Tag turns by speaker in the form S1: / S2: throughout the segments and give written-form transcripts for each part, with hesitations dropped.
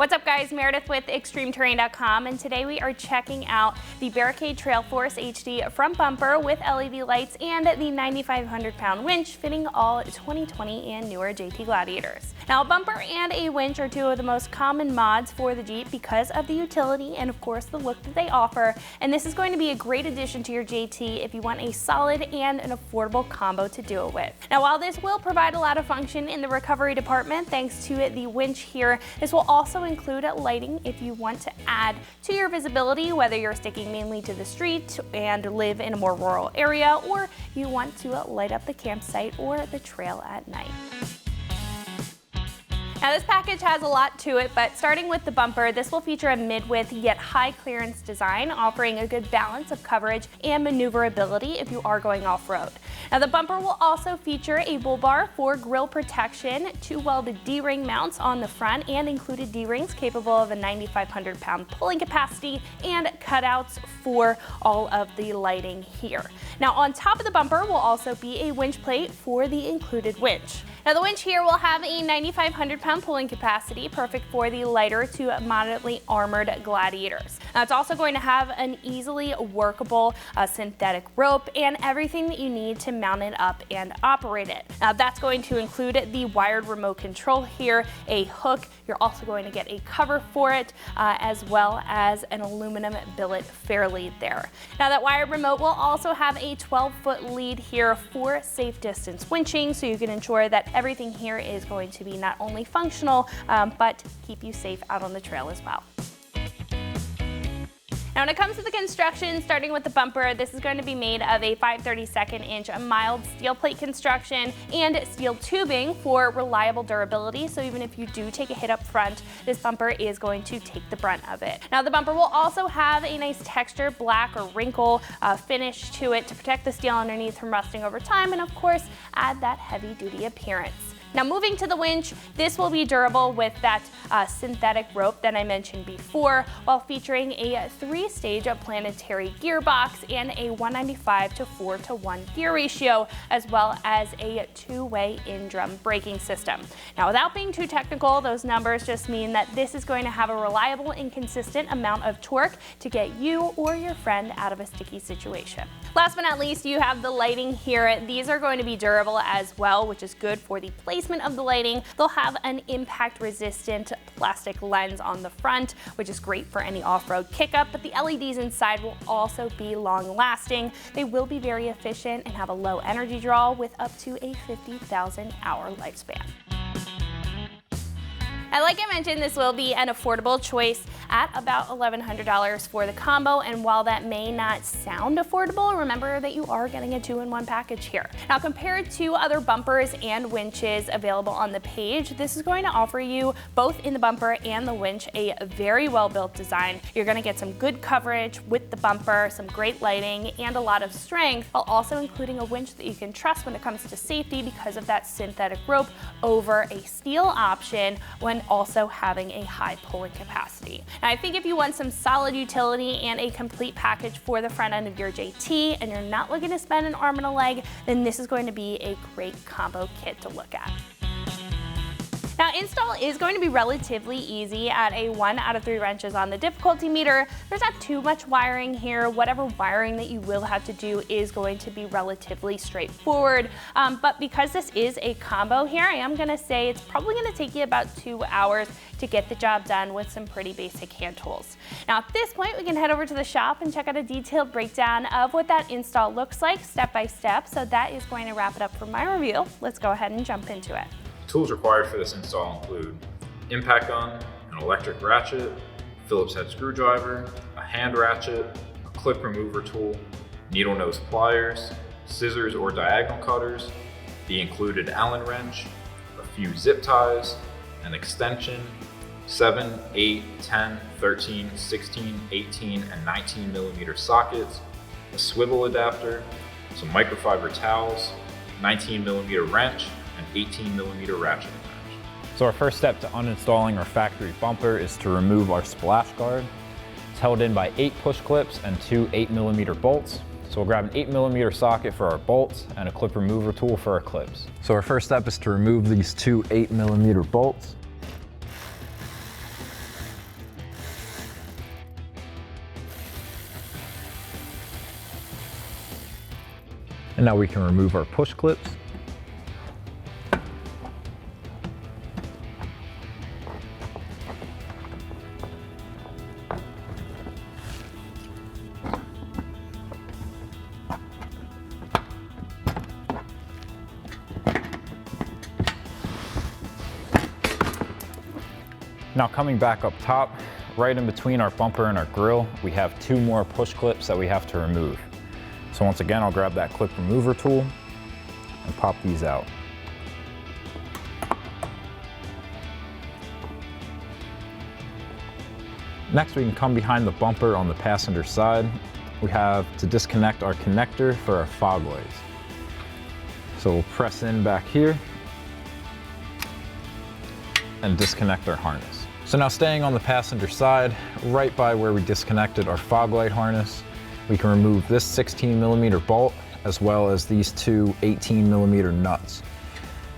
S1: What's up guys, Meredith with ExtremeTerrain.com, and today we are checking out the Barricade Trail Force HD front bumper with LED lights and the 9,500 pound winch fitting all 2020 and newer JT Gladiators. Now a bumper and a winch are two of the most common mods for the Jeep because of the utility and of course the look that they offer, and this is going to be a great addition to your JT if you want a solid and an affordable combo to do it with. Now while this will provide a lot of function in the recovery department thanks to the winch here, this will also include lighting if you want to add to your visibility, whether you're sticking mainly to the street and live in a more rural area, or you want to light up the campsite or the trail at night. Now this package has a lot to it, but starting with the bumper, this will feature a mid-width yet high clearance design, offering a good balance of coverage and maneuverability if you are going off-road. Now the bumper will also feature a bull bar for grille protection, two welded D-ring mounts on the front, and included D-rings capable of a 9,500 pound pulling capacity, and cutouts for all of the lighting here. Now on top of the bumper will also be a winch plate for the included winch. Now the winch here will have a 9,500 pound pulling capacity, perfect for the lighter to moderately armored Gladiators. Now it's also going to have an easily workable synthetic rope and everything that you need to mount it up and operate it. Now that's going to include the wired remote control here, a hook, you're also going to get a cover for it, as well as an aluminum billet fairlead there. Now that wired remote will also have a 12-foot lead here for safe distance winching, so you can ensure that everything here is going to be not only functional, but keep you safe out on the trail as well. Now when it comes to the construction, starting with the bumper, this is going to be made of a 5/32 inch mild steel plate construction and steel tubing for reliable durability, so even if you do take a hit up front, this bumper is going to take the brunt of it. Now the bumper will also have a nice textured black or wrinkle finish to it to protect the steel underneath from rusting over time, and of course add that heavy duty appearance. Now moving to the winch, this will be durable with that synthetic rope that I mentioned before, while featuring a 3-stage planetary gearbox and a 195 to 4:1 gear ratio, as well as a 2-way in-drum braking system. Now without being too technical, those numbers just mean that this is going to have a reliable and consistent amount of torque to get you or your friend out of a sticky situation. Last but not least, you have the lighting here. These are going to be durable as well, which is good for the placement of the lighting. They'll have an impact-resistant plastic lens on the front, which is great for any off-road kick-up, but the LEDs inside will also be long-lasting. They will be very efficient and have a low energy draw with up to a 50,000-hour lifespan. And like I mentioned, this will be an affordable choice at about $1,100 for the combo, and while that may not sound affordable, remember that you are getting a 2-in-1 package here. Now compared to other bumpers and winches available on the page, this is going to offer you, both in the bumper and the winch, a very well-built design. You're going to get some good coverage with the bumper, some great lighting, and a lot of strength, while also including a winch that you can trust when it comes to safety because of that synthetic rope over a steel option, when also having a high pulling capacity. Now, I think if you want some solid utility and a complete package for the front end of your JT and you're not looking to spend an arm and a leg, then this is going to be a great combo kit to look at. Now install is going to be relatively easy at a 1 out of 3 wrenches on the difficulty meter. There's not too much wiring here. Whatever wiring that you will have to do is going to be relatively straightforward. But because this is a combo here, I am going to say it's probably going to take you about 2 hours to get the job done with some pretty basic hand tools. Now at this point, we can head over to the shop and check out a detailed breakdown of what that install looks like step by step. So that is going to wrap it up for my review. Let's go ahead and jump into it.
S2: Tools required for this install include impact gun, an electric ratchet, Phillips head screwdriver, a hand ratchet, a clip remover tool, needle nose pliers, scissors or diagonal cutters, the included Allen wrench, a few zip ties, an extension, 7, 8, 10, 13, 16, 18, and 19 millimeter sockets, a swivel adapter, some microfiber towels, 19 millimeter wrench, and 18 millimeter ratchet wrench.
S3: So our first step to uninstalling our factory bumper is to remove our splash guard. It's held in by 8 push clips and 2 8mm bolts. So we'll grab an 8mm socket for our bolts and a clip remover tool for our clips. So our first step is to remove these 2 8mm bolts. And now we can remove our push clips. Now coming back up top, right in between our bumper and our grille, we have 2 more push clips that we have to remove. So once again, I'll grab that clip remover tool and pop these out. Next, we can come behind the bumper on the passenger side. We have to disconnect our connector for our fog lights. So we'll press in back here and disconnect our harness. So now staying on the passenger side, right by where we disconnected our fog light harness, we can remove this 16mm bolt as well as these 2 18mm nuts.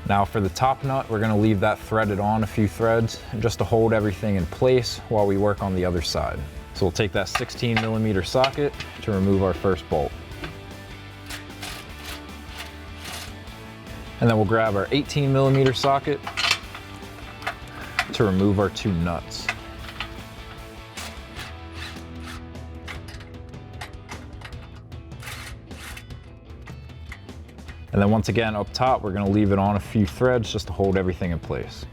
S3: Now for the top nut, we're gonna leave that threaded on a few threads just to hold everything in place while we work on the other side. So we'll take that 16mm socket to remove our first bolt. And then we'll grab our 18mm socket to remove our 2 nuts. And then once again up top, we're going to leave it on a few threads just to hold everything in place.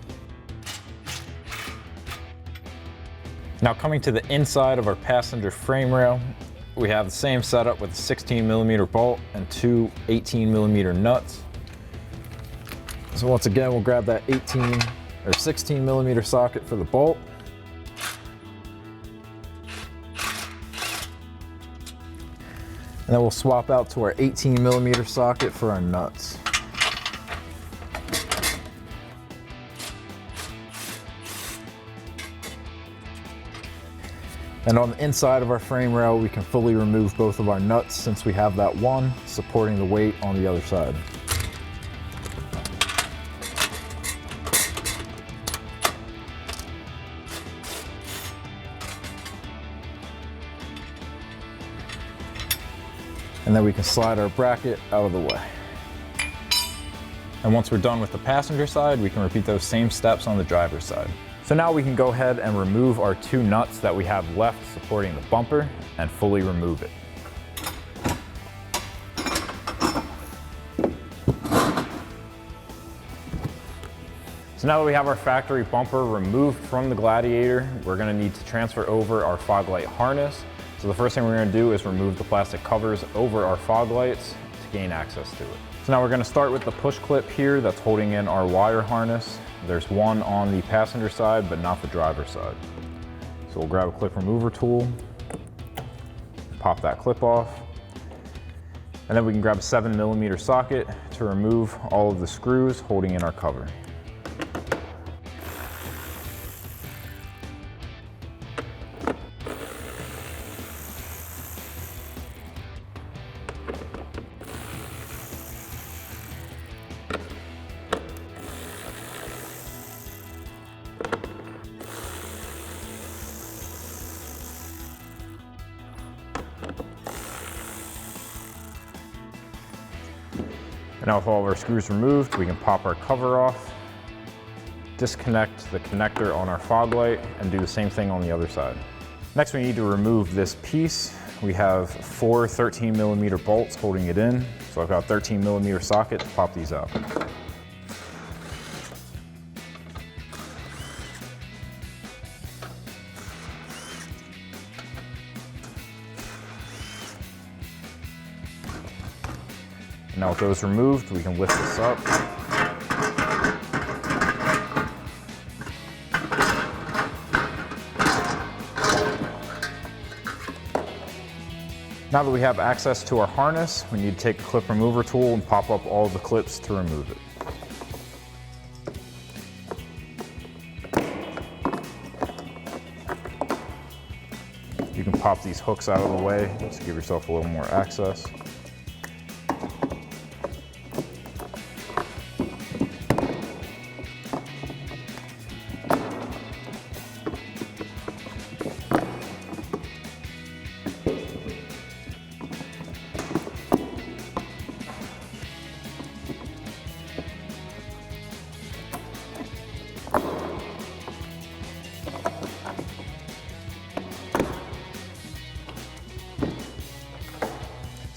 S3: Now coming to the inside of our passenger frame rail, we have the same setup with a 16mm bolt and 2 18mm nuts. So once again, we'll grab that 16mm socket for the bolt. And then we'll swap out to our 18mm socket for our nuts. And on the inside of our frame rail, we can fully remove both of our nuts since we have that one supporting the weight on the other side. And then we can slide our bracket out of the way. And once we're done with the passenger side, we can repeat those same steps on the driver's side. So now we can go ahead and remove our 2 nuts that we have left supporting the bumper and fully remove it. So now that we have our factory bumper removed from the Gladiator, we're going to need to transfer over our fog light harness. So the first thing we're going to do is remove the plastic covers over our fog lights to gain access to it. So now we're going to start with the push clip here that's holding in our wire harness. There's one on the passenger side, but not the driver's side. So we'll grab a clip remover tool, pop that clip off, and then we can grab a 7mm socket to remove all of the screws holding in our cover. And now with all of our screws removed, we can pop our cover off, disconnect the connector on our fog light, and do the same thing on the other side. Next, we need to remove this piece. We have 4 13mm bolts holding it in. So I've got a 13mm socket to pop these out. Now with those removed, we can lift this up. Now that we have access to our harness, we need to take a clip remover tool and pop up all the clips to remove it. You can pop these hooks out of the way to give yourself a little more access.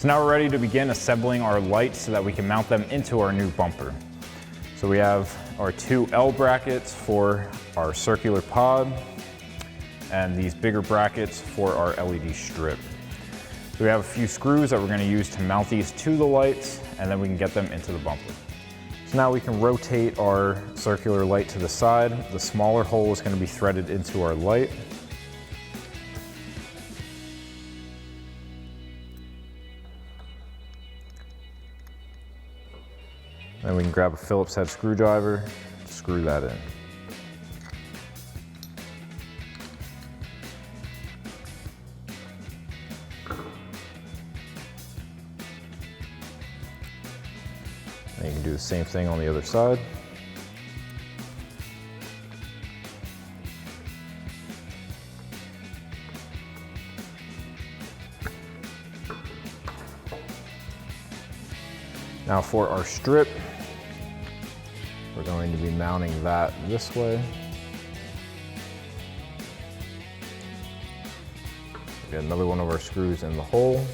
S3: So now we're ready to begin assembling our lights so that we can mount them into our new bumper. So we have our two L brackets for our circular pod and these bigger brackets for our LED strip. So we have a few screws that we're going to use to mount these to the lights, and then we can get them into the bumper. So now we can rotate our circular light to the side. The smaller hole is going to be threaded into our light. Then we can grab a Phillips head screwdriver, screw that in. And you can do the same thing on the other side. Now for our strip, we're going to be mounting that this way. Get another one of our screws in the hole.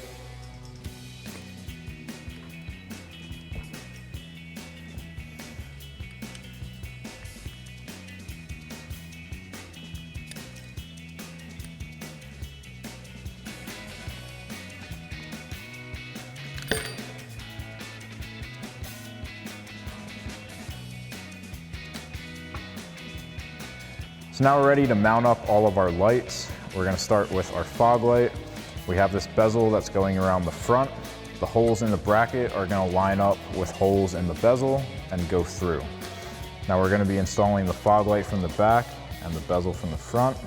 S3: So now we're ready to mount up all of our lights. We're going to start with our fog light. We have this bezel that's going around the front. The holes in the bracket are going to line up with holes in the bezel and go through. Now we're going to be installing the fog light from the back and the bezel from the front.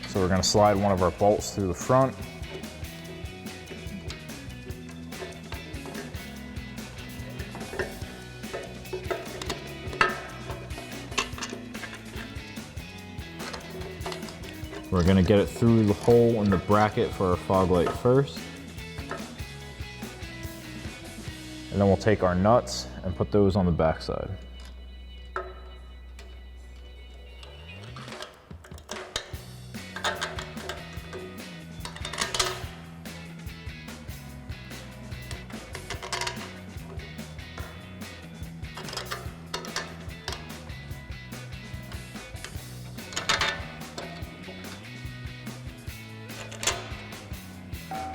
S3: So we're going to slide one of our bolts through the front. We're going to get it through the hole in the bracket for our fog light first. And then we'll take our nuts and put those on the back side.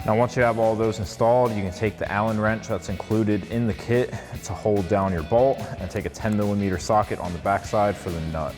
S3: Now once you have all those installed, you can take the Allen wrench that's included in the kit to hold down your bolt and take a 10mm socket on the back side for the nut.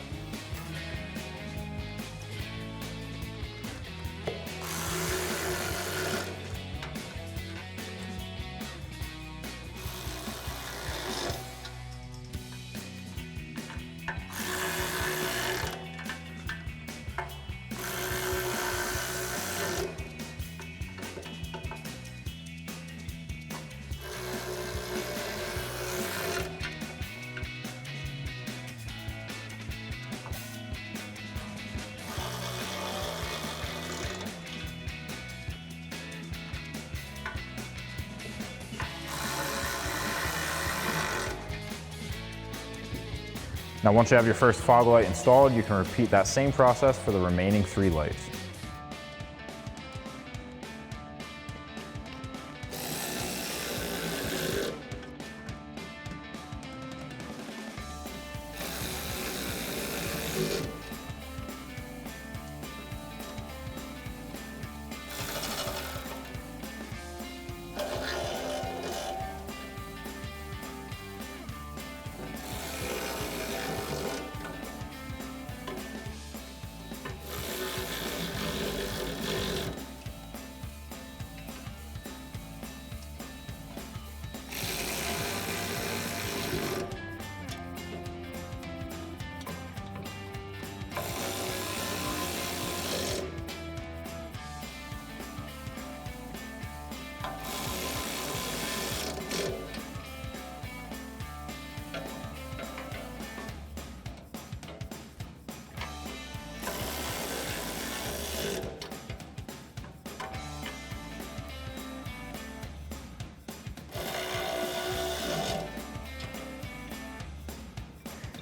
S3: Now once you have your first fog light installed, you can repeat that same process for the remaining 3 lights.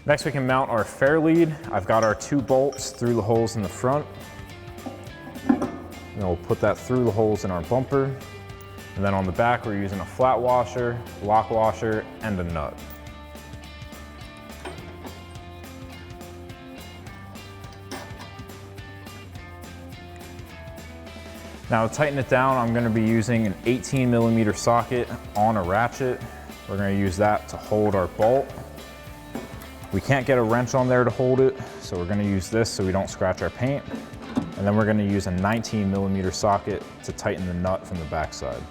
S3: Next we can mount our fair lead. I've got our 2 bolts through the holes in the front. And then we'll put that through the holes in our bumper. And then on the back, we're using a flat washer, lock washer, and a nut. Now to tighten it down, I'm gonna be using an 18mm socket on a ratchet. We're gonna use that to hold our bolt. We can't get a wrench on there to hold it, so we're gonna use this so we don't scratch our paint. And then we're gonna use a 19mm socket to tighten the nut from the backside.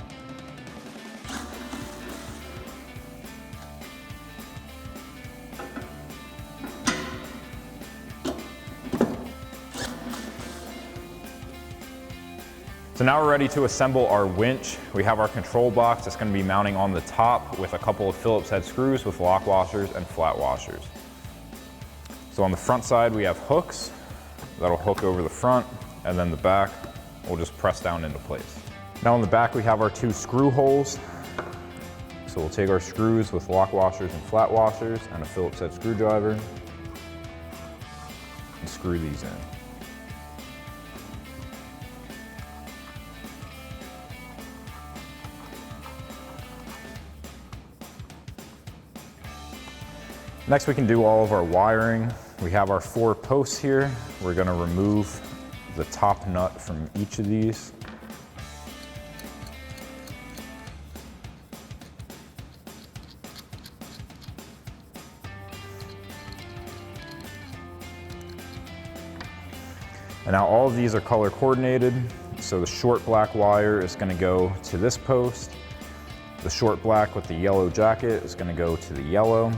S3: So now we're ready to assemble our winch. We have our control box that's going to be mounting on the top with a couple of Phillips head screws with lock washers and flat washers. So on the front side we have hooks that'll hook over the front, and then the back will just press down into place. Now on the back we have our 2 screw holes. So we'll take our screws with lock washers and flat washers and a Phillips head screwdriver and screw these in. Next we can do all of our wiring. We have our 4 posts here. We're going to remove the top nut from each of these. And now all of these are color coordinated. So the short black wire is going to go to this post. The short black with the yellow jacket is going to go to the yellow.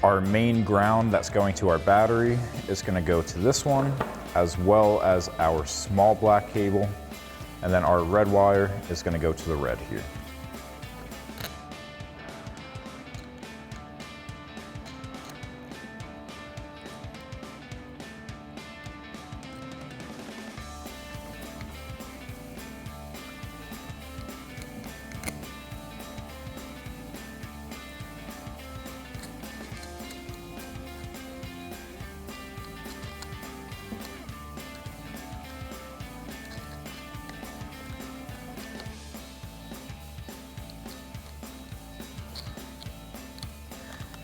S3: Our main ground that's going to our battery is going to go to this one, as well as our small black cable. And then our red wire is going to go to the red here.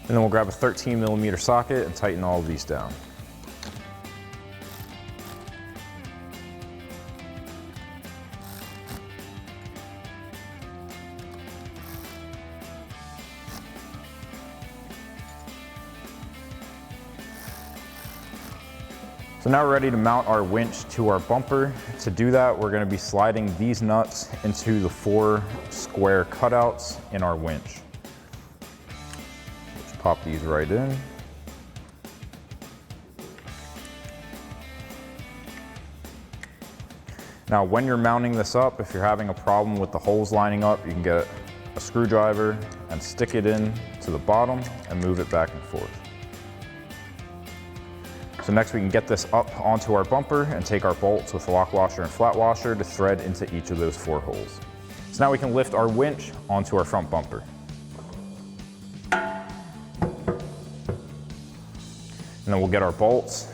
S3: And then we'll grab a 13mm socket and tighten all of these down. So now we're ready to mount our winch to our bumper. To do that, we're going to be sliding these nuts into the 4 square cutouts in our winch. Pop these right in. Now when you're mounting this up, if you're having a problem with the holes lining up, you can get a screwdriver and stick it in to the bottom and move it back and forth. So next we can get this up onto our bumper and take our bolts with a lock washer and flat washer to thread into each of those 4 holes. So now we can lift our winch onto our front bumper. And then we'll get our bolts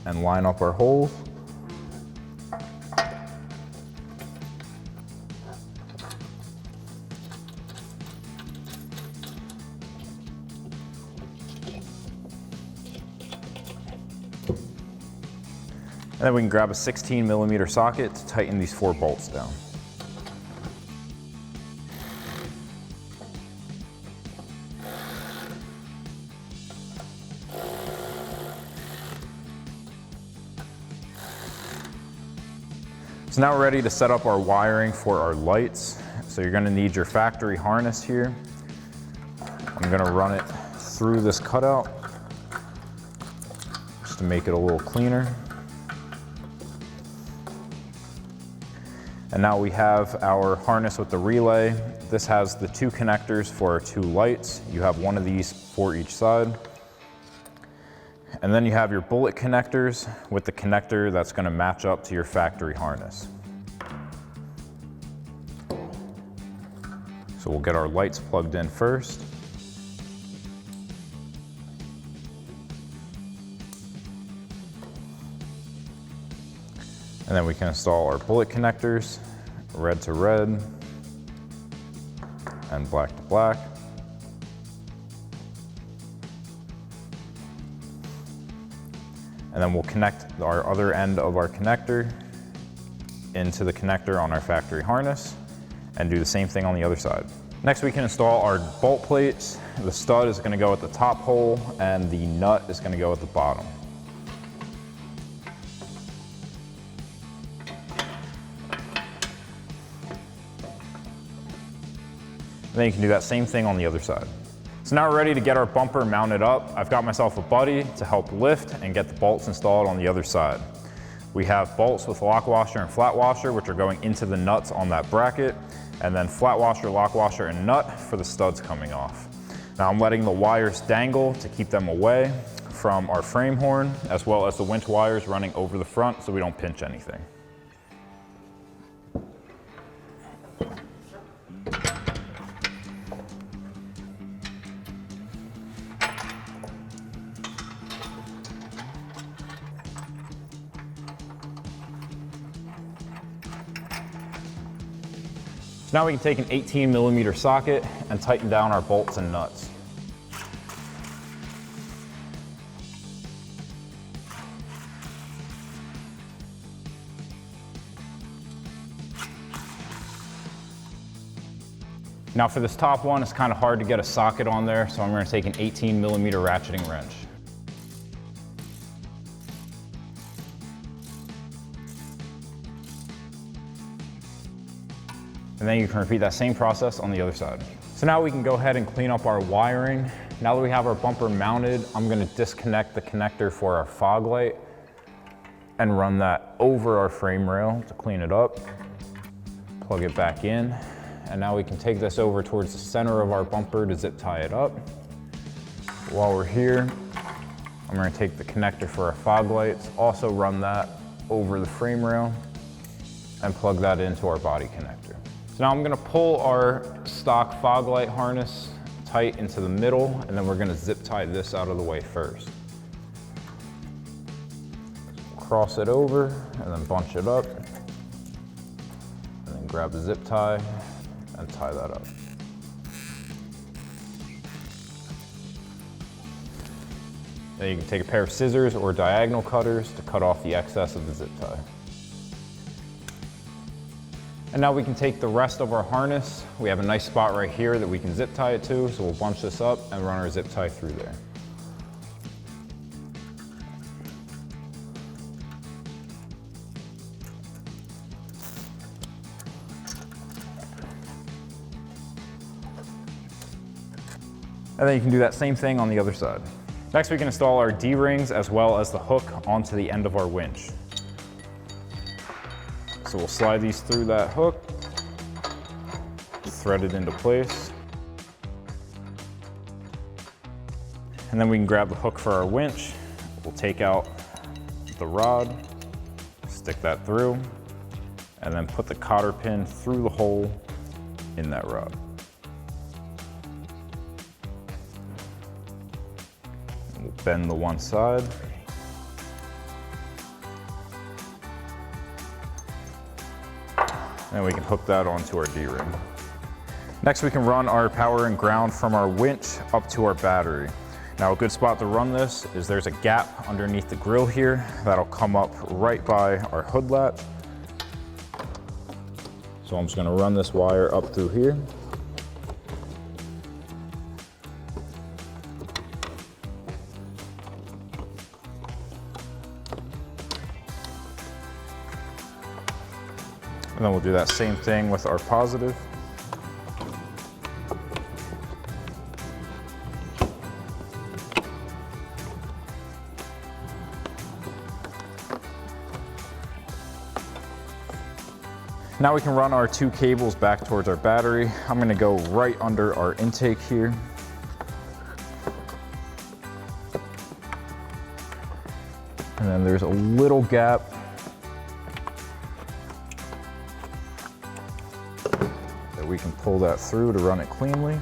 S3: and line up our holes. And then we can grab a 16mm socket to tighten these 4 bolts down. So now we're ready to set up our wiring for our lights. So you're going to need your factory harness here. I'm going to run it through this cutout just to make it a little cleaner. And now we have our harness with the relay. This has the 2 connectors for our 2 lights. You have one of these for each side. And then you have your bullet connectors with the connector that's going to match up to your factory harness. So we'll get our lights plugged in first. And And then we can install our bullet connectors, red to red and black to black. And then we'll connect our other end of our connector into the connector on our factory harness and do the same thing on the other side. Next, we can install our bolt plates. The stud is gonna go at the top hole and the nut is gonna go at the bottom. And then you can do that same thing on the other side. So now we're ready to get our bumper mounted up. I've got myself a buddy to help lift and get the bolts installed on the other side. We have bolts with lock washer and flat washer, which are going into the nuts on that bracket, and then flat washer, lock washer, and nut for the studs coming off. Now I'm letting the wires dangle to keep them away from our frame horn, as well as the winch wires running over the front so we don't pinch anything. Now we can take an 18mm socket and tighten down our bolts and nuts. Now for this top one, it's kind of hard to get a socket on there, so I'm going to take an 18mm ratcheting wrench. And then you can repeat that same process on the other side. So now we can go ahead and clean up our wiring. Now that we have our bumper mounted, I'm gonna disconnect the connector for our fog light and run that over our frame rail to clean it up. Plug it back in. And now we can take this over towards the center of our bumper to zip tie it up. While we're here, I'm gonna take the connector for our fog lights, also run that over the frame rail and plug that into our body connector. So now I'm gonna pull our stock fog light harness tight into the middle, and then we're gonna zip tie this out of the way first. Cross it over and then bunch it up, and then grab the zip tie and tie that up. Then you can take a pair of scissors or diagonal cutters to cut off the excess of the zip tie. And now we can take the rest of our harness. We have a nice spot right here that we can zip tie it to, so we'll bunch this up and run our zip tie through there. And then you can do that same thing on the other side. Next, we can install our D-rings as well as the hook onto the end of our winch. So we'll slide these through that hook, thread it into place. And then we can grab the hook for our winch. We'll take out the rod, stick that through, and then put the cotter pin through the hole in that rod. And we'll bend the one side. And we can hook that onto our D-ring. Next, we can run our power and ground from our winch up to our battery. Now, a good spot to run this is there's a gap underneath the grill here that'll come up right by our hood latch. So I'm just gonna run this wire up through here. And then we'll do that same thing with our positive. Now we can run our two cables back towards our battery. I'm gonna go right under our intake here. And then there's a little gap that we can pull that through to run it cleanly.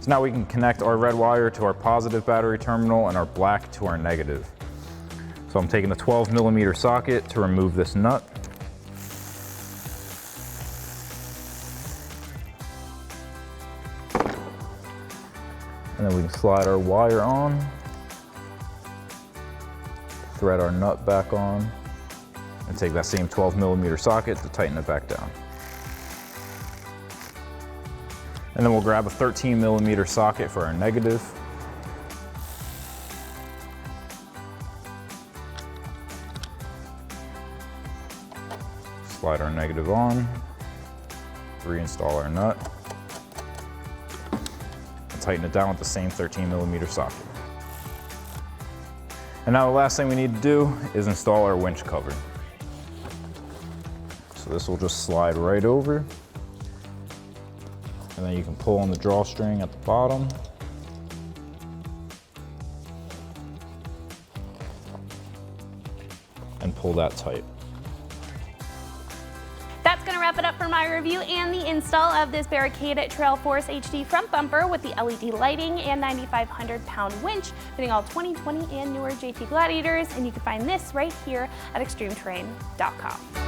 S3: So now we can connect our red wire to our positive battery terminal and our black to our negative. So I'm taking a 12mm socket to remove this nut. And then we can slide our wire on, thread our nut back on, and take that same 12mm socket to tighten it back down. And then we'll grab a 13mm socket for our negative. Slide our negative on, reinstall our nut, and tighten it down with the same 13mm socket. And now the last thing we need to do is install our winch cover. So this will just slide right over. And then you can pull on the drawstring at the bottom. And pull that tight.
S1: That's going to wrap it up for my review and the install of this Barricade Trail Force HD front bumper with the LED lighting and 9,500-pound winch fitting all 2020 and newer JT Gladiators. And you can find this right here at extremeterrain.com.